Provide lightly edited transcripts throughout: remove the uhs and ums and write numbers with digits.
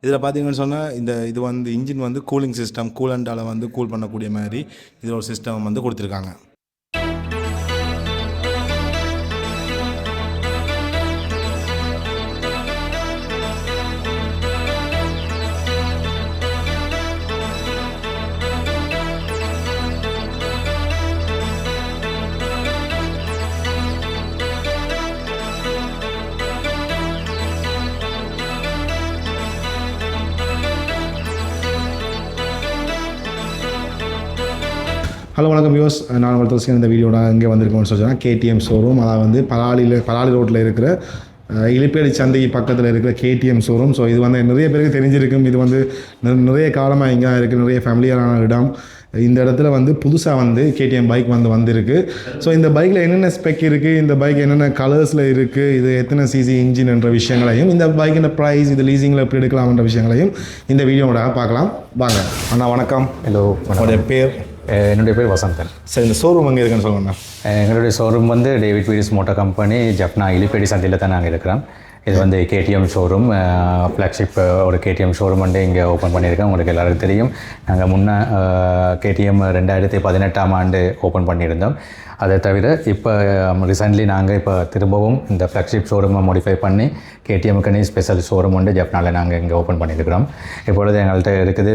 இதில் பார்த்தீங்கன்னு சொன்னால் இது வந்து இன்ஜின் வந்து கூலிங் சிஸ்டம் கூலண்டால் வந்து கூல் பண்ணக்கூடிய மாதிரி இதில் ஒரு சிஸ்டம் வந்து கொடுத்துருக்காங்க. ஹலோ வணக்கம் வியூஸ், நான் உங்கள் தோசிக்க இந்த வீடியோட இங்கே வந்திருக்கோம்னு சொன்னால் கேடிஎம் ஷோரூம். அதாவது வந்து பலாலி ரோட்டில் இருக்கிற இலிப்பேடி சந்தைக்கு பக்கத்தில் இருக்கிற கேடிஎம் ஷோரூம். ஸோ இது வந்து நிறைய பேருக்கு தெரிஞ்சிருக்கும். இது வந்து நிறைய காலமாக இங்கே இருக்குது, நிறைய ஃபேமிலியான இடம். இந்த இடத்துல வந்து புதுசாக வந்து கேடிஎம் பைக் வந்திருக்கு. ஸோ இந்த பைக்கில் என்னென்ன ஸ்பெக் இருக்குது, இந்த பைக் என்னென்ன கலர்ஸில் இருக்குது, இது எத்தனை சிசி இன்ஜின் என்ற விஷயங்களையும், இந்த பைக்கின் ப்ரைஸ், இது லீசிங்கில் எப்படி எடுக்கலாம்ன்ற விஷயங்களையும் இந்த வீடியோவோட பார்க்கலாம். வாங்க அண்ணா. வணக்கம். ஹலோ. உங்களுடைய பேர்? என்னுடைய பேர் வசந்தன். சரி, இந்த ஷோரூம் எங்கே இருக்குன்னு சொல்லுங்கண்ணா. எங்களுடைய ஷோரூம் வந்து David wheels motor company, Jaffna இலிப்பேடி சந்தையில் தான் நாங்கள் இருக்கிறோம். இது வந்து கேடிஎம் ஷோரூம், ஃப்ளாக்ஷிப் ஒரு கேடிஎம் ஷோரூம் வந்து இங்கே ஓப்பன் பண்ணியிருக்கோம். உங்களுக்கு எல்லாருக்கும் தெரியும், நாங்கள் முன்னே கேடிஎம் 2018ஆம் ஆண்டு ஓப்பன் பண்ணியிருந்தோம். அதை தவிர இப்போ ரீசெண்ட்லி நாங்கள் இப்போ திரும்பவும் இந்த ஃப்ளாக்ஷிப் ஷோரூமை மாடிஃபை பண்ணி கேடிஎம்முக்குன்னு ஸ்பெஷல் ஷோரூம் வந்து ஜப்னாவில் நாங்கள் இங்கே ஓப்பன் பண்ணியிருக்கிறோம். இப்பொழுது எங்கள்கிட்ட இருக்குது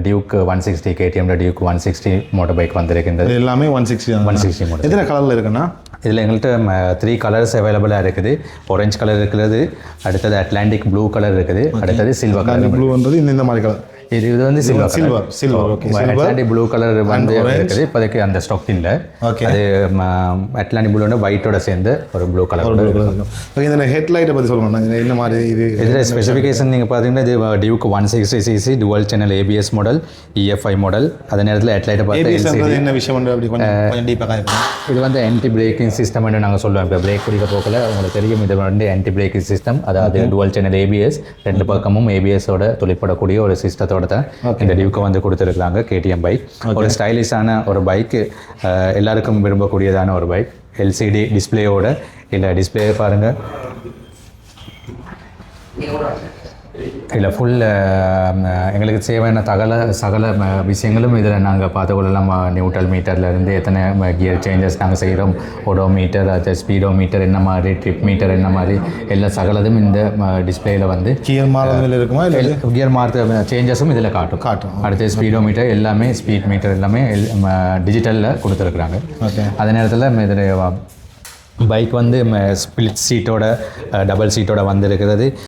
டியூக் 160, கேடிஎம்ல டியூக் 160 மோட்டர் பைக் வந்திருக்கின்றது. எல்லாமே 160 மோட்டர். எத்தனை கலரில் இருக்குன்னா? இதில் எங்கள்கிட்ட 3 கலர்ஸ் அவைலபிளாக இருக்குது. ஆரஞ்சு கலர் இருக்கிறது, அடுத்தது அட்லாண்டிக் ப்ளூ கலர் இருக்குது, அடுத்தது சில்வர் கலர். ப்ளூ வந்து இந்த மாதிரி கலர். இது வந்து silver. Okay. Atlantic blue colour வந்து இருக்குது. இப்போதைக்கு அந்த ஸ்டாக் இல்லை. அது அட்லாண்டிக் ப்ளூ வந்து ஒயிட்டோட சேர்ந்து ஒரு ப்ளூ கலர். ஓகே. இந்த ஹெட்லைட்டை பற்றி சொல்லணும். என்ன மாதிரி இது? இதில் ஸ்பெசிஃபிகேஷன் நீங்கள் பார்த்தீங்கன்னா இது Duke 160cc twelve channel ABS model, EFI model. அதே நேரத்தில் ஹெட்லைட்டை பார்த்து என்ன விஷயம் அப்படி கொஞ்சம் டீப்பாக இது வந்து ஆன்டி பிரேக்கிங் சிஸ்டம் என்று நாங்கள் சொல்லுவோம். இப்போ பிரேக் பிடிக்க போக்கில் உங்களுக்கு தெரியும், இது வந்து ஆன்டி பிரேக்கிங் சிஸ்டம். அதாவது டுவல் சேனல் ABS, 2 பக்கமும் ABS-ஓட தொழிற்படக்கூடிய ஒரு சிஸ்டத்தோட தான் இந்த டியூக்கை வந்து கொடுத்துருக்குறாங்க கேடிஎம் பைக். ஒரு ஸ்டைலிஷான ஒரு பைக்கு, எல்லாருக்கும் விரும்பக்கூடியதான ஒரு பைக். LCD டிஸ்பிளேயோட. இல்லை டிஸ்பிளே பாருங்கள், இல்லை ஃபுல் எங்களுக்கு தேவையான சகல விஷயங்களும் இதில் நாங்கள் பார்த்துக்கொள்ளலாம். நியூட்ரல் மீட்டர்லேருந்து எத்தனை கியர் சேஞ்சஸ் நாங்கள் செய்கிறோம், ஓடோ மீட்டர், அது ஸ்பீடோ மீட்டர் என்ன மாதிரி, ட்ரிப் மீட்டர் என்ன மாதிரி, எல்லா சகலதும் இந்த டிஸ்பிளேயில் வந்து கியர் மாறுதல் இருக்குமா, இல்லை கியர் மாற்ற சேஞ்சஸும் இதில் காட்டும். அடுத்து ஸ்பீடோ மீட்டர் எல்லாமே, ஸ்பீட் மீட்டர் எல்லாமே டிஜிட்டலில் கொடுத்துருக்குறாங்க. அதே நேரத்தில் இதில் பைக் வந்து ஸ்பிளிட் சீட்டோட, டபுள் சீட்டோட வந்திருக்கிறது.